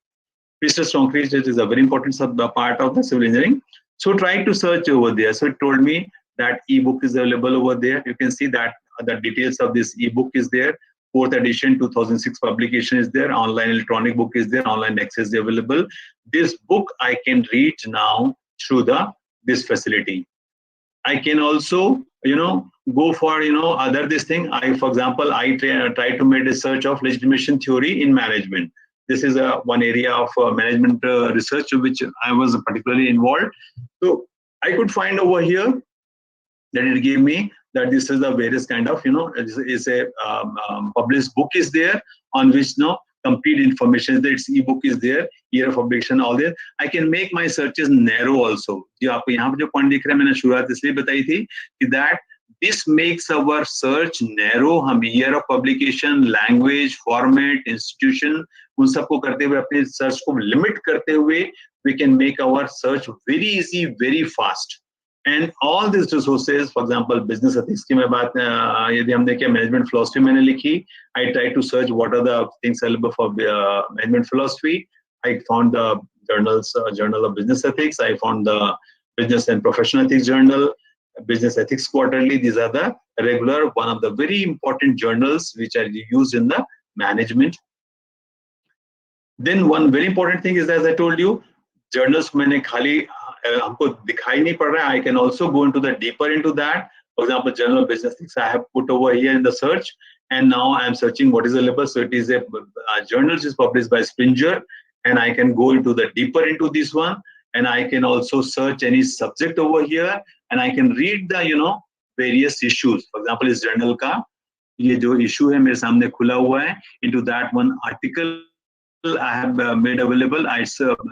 Pre-stressed concrete is a very important part of the civil engineering. So try to search over there. So it told me that ebook is available over there. You can see that the details of this ebook is there. 4th edition 2006 publication is there. Online electronic book is there. Online access is available. This book I can read now through this facility. I can also, go for, other this thing. For example, I try to make a search of legitimation theory in management. This is one area of management research which I was particularly involved. So I could find over here that it gave me that this is the various kind of, is a published book is there on which complete information is there. Its ebook is there, year of publication, all there. I can make my searches narrow also. जो आपको यहाँ पे जो point दिख रहा है मैंने शुरुआत इसलिए बताई थी कि that this makes our search narrow. हम year of publication, language, format, institution उन सबको करते हुए अपने search को limit करते हुए we can make our search very easy, very fast. And all these resources, for example, business ethics की मैं बात यदि हमने क्या management philosophy मैंने लिखी, I tried to search what are the things available for management philosophy. I found the Journal of Business Ethics. I found the Business and Professional Ethics Journal, Business Ethics Quarterly. These are the regular, one of the very important journals which are used in the management. Then one very important thing is, as I told you, journals मैंने खाली हमको दिखाई नहीं पड़ रहा है. I can also go into the deeper into that. For example, Journal of Business Ethics I have put over here in the search, and now I am searching what is available. So it is a journal which is published by Springer, and I can go into the deeper into this one, and I can also search any subject over here, and I can read the various issues. For example, इस journal का ये जो issue है मेरे सामने खुला हुआ है. Into that one article I have made available. I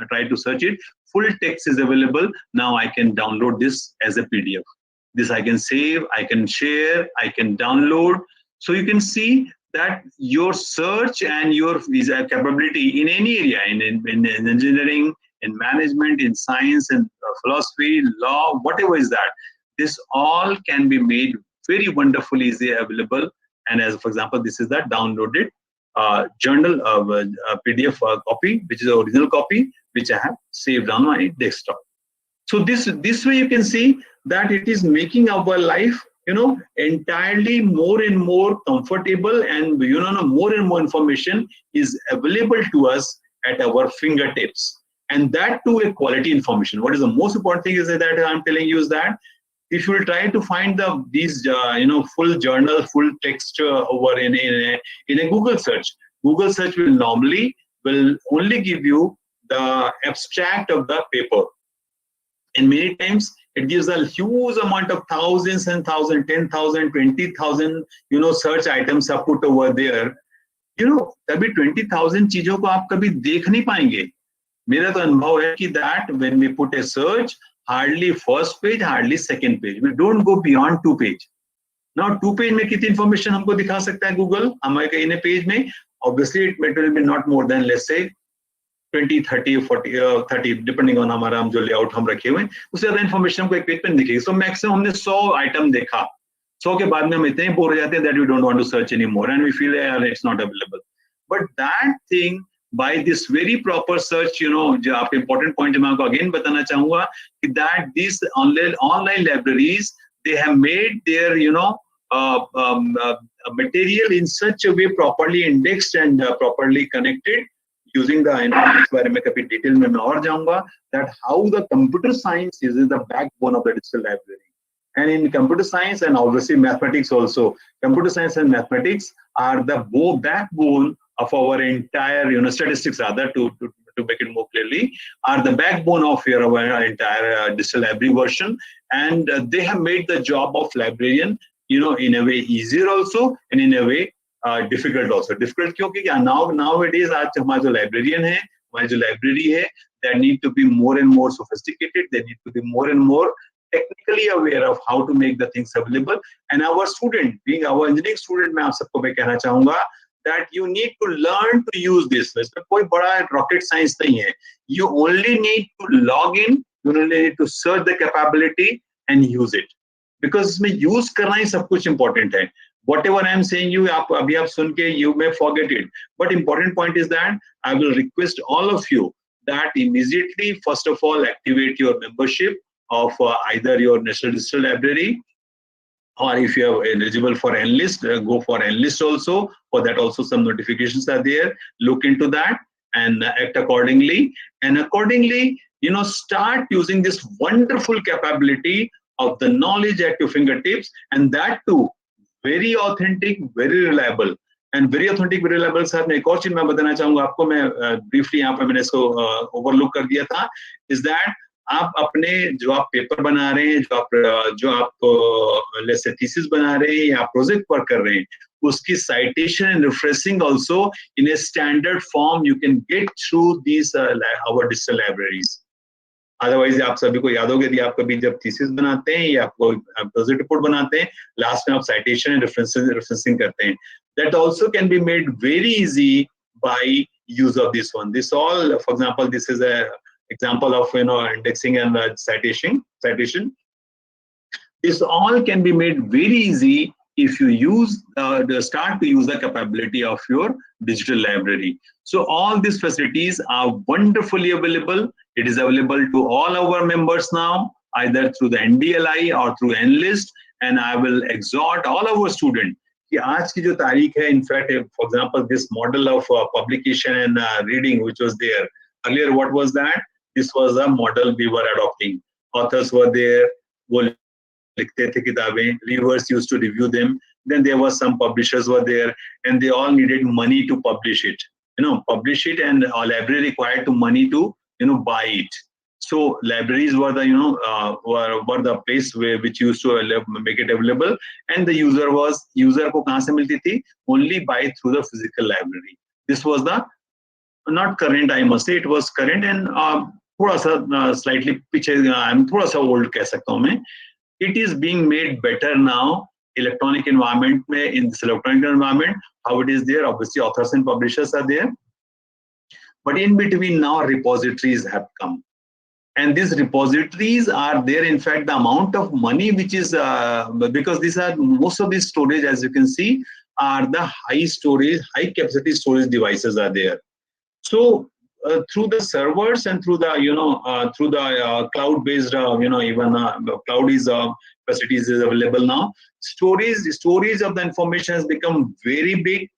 try to search it. Full text is available. Now I can download this as a PDF. This I can save, I can share, I can download. So you can see that your search and your capability in any area, in engineering, in management, in science, and philosophy, law, whatever is that, this all can be made very wonderfully easily available. And as for example, this is the downloaded journal PDF copy, which is the original copy, which I have saved on my desktop. So this way you can see that it is making our life, entirely more and more comfortable, and more and more information is available to us at our fingertips, and that too a quality information. What is the most important thing is that I'm telling you is that if you will try to find these full journal, full text over in a Google search will normally only give you the abstract of the paper, and many times it gives a huge amount of thousands and thousands, 10,000, 20,000 search items are put over there. तभी 20,000 चीजों को आप कभी देख नहीं पाएंगे. मेरा तो अनुभव है कि that when we put a search, hardly first page, hardly second page. We don't go beyond 2 page. Now 2 page में कितनी information हमको दिखा सकता है Google? हमारे इन a page में obviously it will be not more than, let's say, 20, 30, 40, 30, depending on हमारा हम जो layout हम रखे हुए हैं, उससे ज़्यादा information हमको एक पेज पे नहीं दिखेगी. So maximum हमने 100 item देखा. 100 के बाद में हम इतने बोर हो जाते हैं that we don't want to search anymore, and we feel it's not available. But that thing, by this very proper search, जो आप important point मैं आपको again बताना चाहूँगा कि that these online libraries, they have made their material in such a way properly indexed and properly connected using the इस बारे में कभी डिटेल में मैं और जाऊँगा that how the computer science is the backbone of the digital library. And in computer science and obviously mathematics also, computer science and mathematics are the backbone of our entire, statistics rather, to make it more clearly, are the backbone of our entire digital library version. And they have made the job of librarian, in a way easier also, and in a way difficult also. Difficult क्योंकि nowadays आज हमारे जो librarian है, हमारी जो library है, they need to be more and more sophisticated. They need to be more and more technically aware of how to make the things available. And our student, being our engineering student, मैं आप सबको मैं कहना चाहूँगा that you need to learn to use this. इसमें कोई बड़ा rocket science नहीं है. You only need to log in, you only need to search the capability and use it. Because इसमें use करना ही सब कुछ important है. Whatever I am saying you, आप अभी आप सुन के you may forget it. But important point is that I will request all of you that immediately, first of all, activate your membership of either your National Digital Library, or if you are eligible for Enlist, go for Enlist also. For that also some notifications are there. Look into that and act accordingly. And accordingly, start using this wonderful capability of the knowledge at your fingertips, and that too very authentic, very reliable. And very authentic, very reliable साथ में एक और चीज मैं बताना चाहूंगा आपको, मैं briefly यहाँ पे मैंने इसको overlook कर दिया था, is that आप अपने जो आप पेपर बना रहे हैं, जो आप let's say thesis बना रहे हैं या प्रोजेक्ट वर्क कर रहे हैं, उसकी citation and referencing also in a standard form you can get through these our digital libraries. Otherwise आप सभी को याद होगा, यदि आप कभी जब थीसिस बनाते हैं या प्रोजेक्ट रिपोर्ट बनाते हैं, लास्ट में आप साइटेशन एंड रेफरेंसिंग करते हैं. That also can be made very easy by use of this one. This all, for example, this is a example of indexing and citation. This all can be made very easy if you use start to use the capability of your digital library. So all these facilities are wonderfully available. It is available to all our members now, either through the NDLI or through Enlist. And I will exhort all our students कि आज की जो तारीख है, in fact, for example, this model of publication and reading which was there earlier, what was that? This was a model we were adopting. Authors were there, वो लिखते थे किताबें, reviewers used to review them. Then there was some publishers were there, and they all needed money to publish it. Publish it, and a library required to money to buy it. So libraries were the were the place which used to make it available, and the user को कहाँ से मिलती थी? Only buy through the physical library. This was the not current, I must say, it was current and थोड़ा सा slightly पीछे, I'm थोड़ा सा old कह सकता हूँ मैं. It is being made better now. Electronic environment में, in this electronic environment, how it is there, obviously authors and publishers are there. But in between now, repositories have come. And these repositories are there. In fact, the amount of money which is, because these are, most of these storage, as you can see, are the high storage, high capacity storage devices are there. So through the servers and through the, through the cloud-based, even cloud is facilities is available now. Storage of the information has become very big,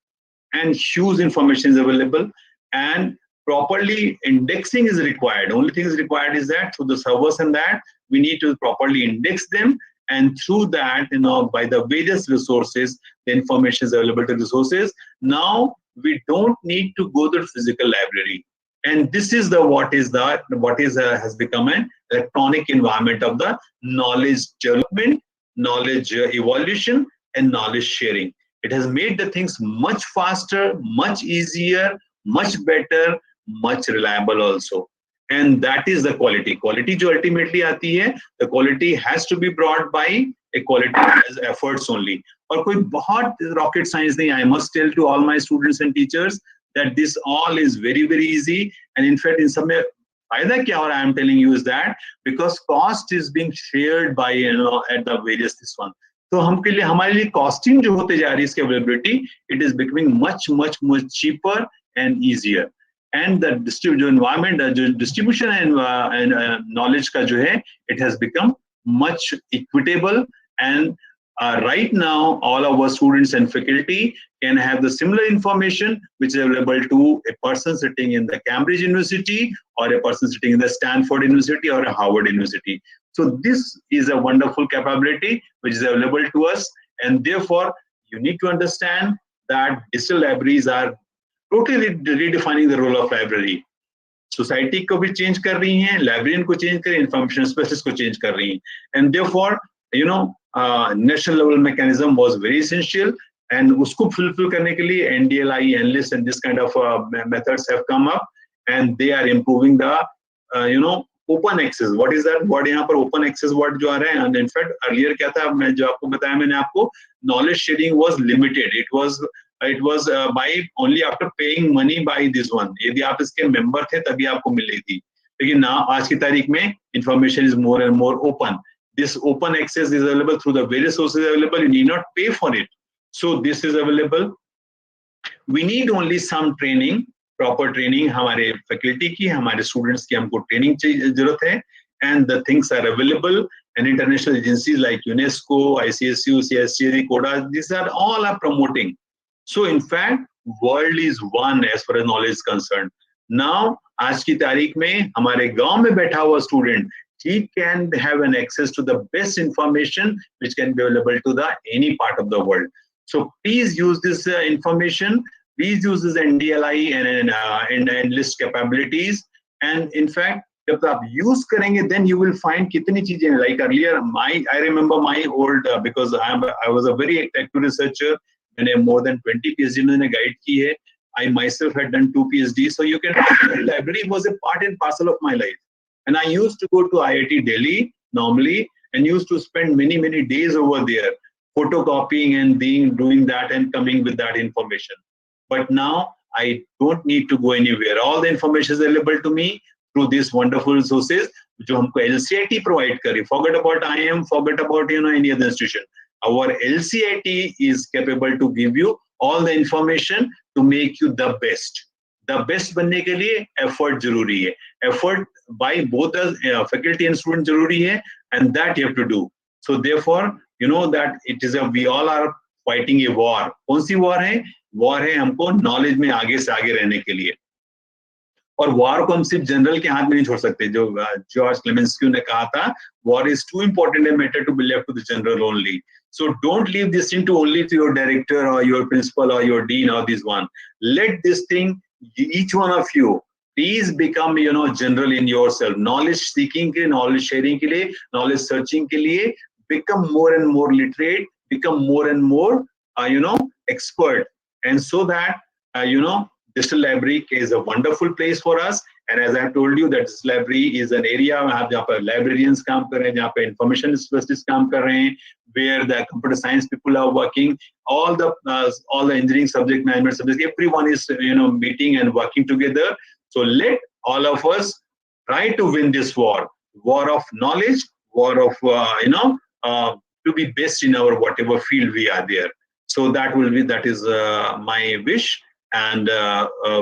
and huge information is available, and properly indexing is required. Only thing is required is that through the servers and that we need to properly index them, and through that, by the various resources, the information is available to resources. Now we don't need to go to the physical library, and this is what has become an electronic environment of the knowledge development, knowledge evolution, and knowledge sharing. It has made the things much faster, much easier, much better, much reliable also. And that is the quality. Quality जो ultimately आती है, the quality has to be brought by a quality as efforts only. और कोई बहुत rocket science नहीं. I must tell to all my students and teachers that this all is very, very easy. And in fact, in some way, फायदा क्या हो रहा है, I am telling you, is that because cost is being shared by at the various this one. तो हमके लिए, हमारे लिए costing जो होते जा रही है इसकी availability, it is becoming much cheaper and easier. And the environment, distribution and knowledge का जो है, it has become much equitable. And right now, all our students and faculty can have the similar information which is available to a person sitting in the Cambridge University, or a person sitting in the Stanford University, or a Harvard University. So this is a wonderful capability which is available to us, and therefore you need to understand that digital libraries are totally redefining the role of library. Society को भी change कर रही हैं, librarian को change कर रही हैं, information specialist को change कर रही हैं, and therefore national level mechanism was very essential, and उसको fulfill करने के लिए NDLI, Enlist, and this kind of methods have come up, and they are improving the open access. What is that word यहाँ पर? Open access word जो आ रहा है. And in fact earlier क्या था, मैं जो आपको बताया मैंने आपको, knowledge sharing was limited. It was it was by only after paying money by this one. यदि आप इसके member थे तभी आपको मिली थी. लेकिन now आज की तारीख में information is more and more open. This open access is available through the various sources available. You need not pay for it. So this is available. We need only some training, proper training. हमारे faculty की, हमारे students की हमको training जरूरत है. And the things are available. And international agencies like UNESCO, ICSU, CSCD, CODA, these are all are promoting. So in fact, world is one as far as knowledge is concerned. Now, आज की तारीख में हमारे गांव में बैठा हुआ student, he can have an access to the best information which can be available to the any part of the world. So please use this information. Please use this NDLI and list capabilities. And in fact, जब आप use करेंगे, then you will find कितनी चीजें like earlier. I remember my old because I was a very active researcher. मैंने more than 20 PhD मैंने guide की है. I myself had done 2 PhD. So you can library was a part and parcel of my life. And I used to go to IIT Delhi normally and used to spend many days over there photocopying and doing that and coming with that information. But now I don't need to go anywhere. All the information is available to me through these wonderful resources जो हमको LCIT provide करे. Forget about IIM, forget about any other institution. Our LCIT is capable to give you all the information to make you the best. The best बनने के लिए effort जरूरी है. Effort by both the faculty and student जरूरी है, and that you have to do. So therefore, you know that it is we all are fighting a war. कौन सी war है? War है हमको knowledge में आगे से आगे रहने के लिए. और वॉर को हम सिर्फ जनरल के हाथ में नहीं छोड़ सकते. जो जॉर्ज क्लेमेंस्क्यू ने कहा था, war is too important a matter to be left to the general only. So don't leave this thing to only to your director or your principal or your dean or this one. Let this thing, each one of you, please become general in yourself. Knowledge seeking के लिए, knowledge sharing के लिए, knowledge searching के लिए, become more and more literate, become more and more expert. And so that digital library is a wonderful place for us. And as I have told you, that this library is an area जहाँ पर librarians काम कर रहे हैं, जहाँ पे information specialists काम कर रहे हैं, where the computer science people are working, all the engineering subject management subjects, everyone is meeting and working together. So let all of us try to win this war of knowledge, war of to be best in our whatever field we are there. So that is my wish. And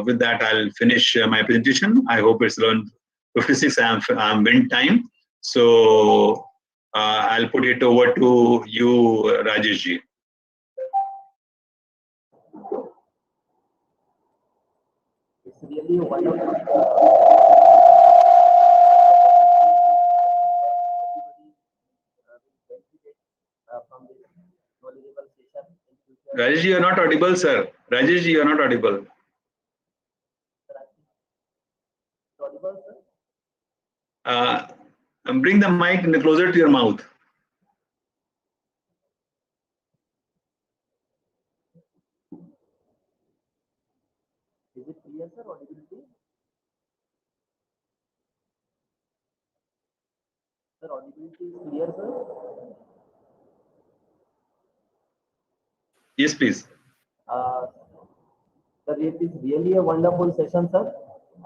with that, I'll finish my presentation. I hope it's around 56. I'm in time. So I'll put it over to you, Rajesh ji. It's really wonderful. From this knowledgeable session. Rajesh ji, you are not audible, sir. Rajesh ji, you are not audible. Audible, sir? Bring the mic closer to your mouth. Is it clear, sir? Audibility? Sir, audibility is clear, sir? Yes, please. Sir, it is really a wonderful session, sir.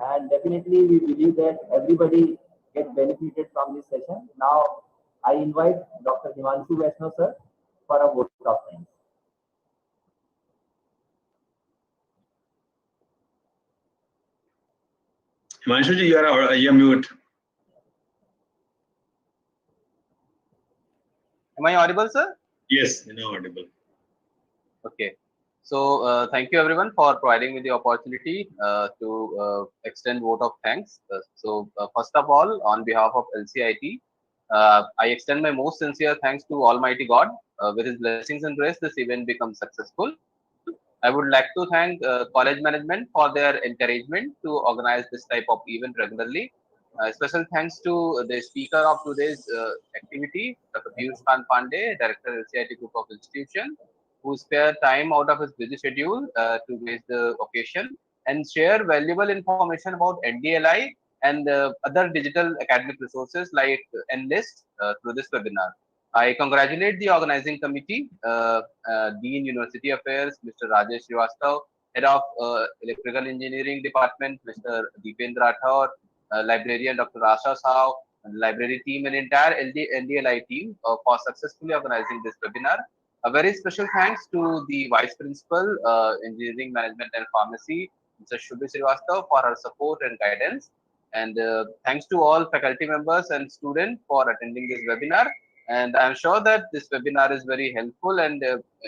And definitely we believe that everybody get benefited from this session. Now, I invite Dr. Himanshu Vaishnav, sir, for a vote of thanks. Himanshu ji, you are mute. Am I audible, sir? Yes, you are audible. Okay. So thank you everyone for providing me the opportunity to extend vote of thanks. First of all, on behalf of LCIT, I extend my most sincere thanks to Almighty God. With His blessings and grace, this event becomes successful. I would like to thank college management for their encouragement to organize this type of event regularly. Special thanks to the speaker of today's activity, Dr. Piyush Khan Pandey, Director LCIT Group of Institution, who spared time out of his busy schedule to grace the occasion and share valuable information about NDLI and other digital academic resources like Enlist through this webinar. I congratulate the organizing committee, Dean University Affairs, Mr. Rajesh Srivastav, Head of Electrical Engineering Department, Mr. Deependra Rathore, Librarian Dr. Asha Sao, library team and entire NDLI team for successfully organizing this webinar. A very special thanks to the Vice Principal, Engineering Management and Pharmacy, Mr. Shubhi Srivastav, for her support and guidance. And thanks to all faculty members and students for attending this webinar. And I'm sure that this webinar is very helpful, and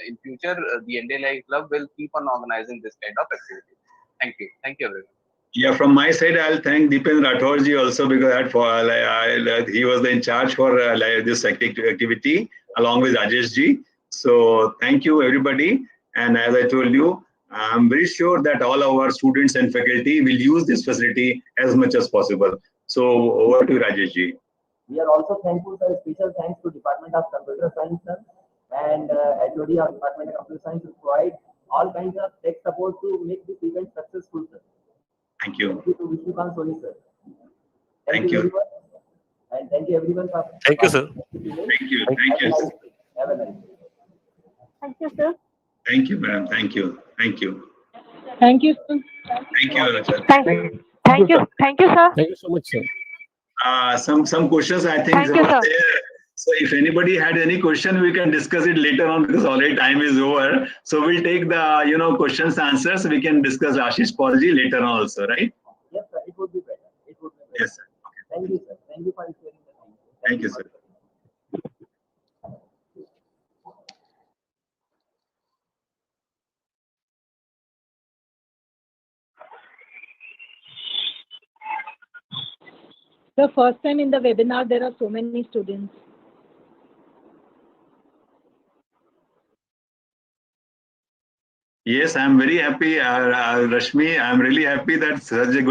in future, the NDLI Club will keep on organizing this kind of activity. Thank you. Thank you, everyone. Yeah, from my side, I'll thank Deependra Rathore ji also, because he was in charge for this activity along with Rajesh ji. So thank you, everybody. And as I told you, I'm very sure that all our students and faculty will use this facility as much as possible. So over to Rajesh ji. We are also thankful, sir. Special thanks to Department of Computer Science, sir, and HOD of Department of Computer Science to provide all kinds of tech support to make this event successful, sir. Thank you. Thank you to Vishnukan Soni, sir. Thank you. Very much. And thank you everyone for. Thank you, sir. Thank you. Thank you. Have a nice day. Thank you, sir. Thank you, madam. Thank you. Thank you. Thank you, sir. Thank you, Arachal. Thank you, sir. Thank you so much, sir. Some questions I think Thank you, were sir. there. So if anybody had any question, we can discuss it later on, because already time is over. So we'll take the questions, answers. We can discuss Ashish Paulji later on also, right? Yes, sir. It would be better. It would be better. Yes, sir. Thank you, sir. Thank you for sharing the time. Thank you, sir. The first time in the webinar, there are so many students. Yes, I'm very happy, Rashmi. I'm really happy that such a good